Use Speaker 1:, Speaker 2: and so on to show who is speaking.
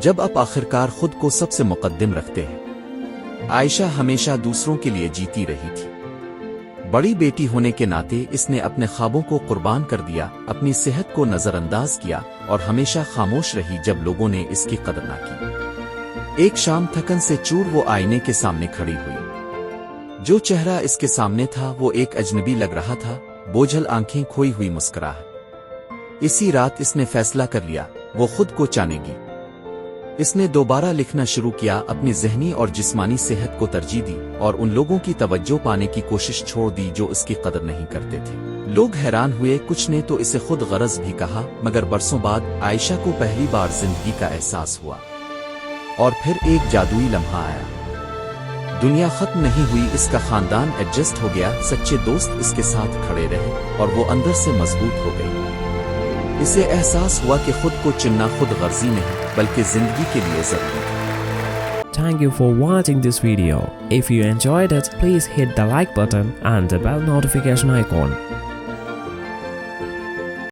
Speaker 1: جب آپ آخرکار خود کو سب سے مقدم رکھتے ہیں۔ عائشہ ہمیشہ دوسروں کے لیے جیتی رہی تھی۔ بڑی بیٹی ہونے کے ناتے اس نے اپنے خوابوں کو قربان کر دیا، اپنی صحت کو نظر انداز کیا اور ہمیشہ خاموش رہی جب لوگوں نے اس کی قدر نہ کی۔ ایک شام تھکن سے چور وہ آئینے کے سامنے کھڑی ہوئی۔ جو چہرہ اس کے سامنے تھا وہ ایک اجنبی لگ رہا تھا، بوجھل آنکھیں، کھوئی ہوئی مسکراہٹ۔ اسی رات اس نے فیصلہ کر لیا، وہ خود کو جانے گی۔ اس نے دوبارہ لکھنا شروع کیا، اپنی ذہنی اور جسمانی صحت کو ترجیح دی اور ان لوگوں کی توجہ پانے کی کوشش چھوڑ دی جو اس کی قدر نہیں کرتے تھے۔ لوگ حیران ہوئے، کچھ نے تو اسے خود غرض بھی کہا، مگر برسوں بعد عائشہ کو پہلی بار زندگی کا احساس ہوا۔ اور پھر ایک جادوئی لمحہ آیا۔ دنیا ختم نہیں ہوئی، اس کا خاندان ایڈجسٹ ہو گیا، سچے دوست اس کے ساتھ کھڑے رہے اور وہ اندر سے مضبوط ہو گئی۔ اسے احساس ہوا کہ خود کو چننا خود غرضی نہیں بلکہ زندگی کے لیے ضروری ہے۔
Speaker 2: Thank you for watching this video. If you enjoyed it, please hit the like button and the bell notification icon.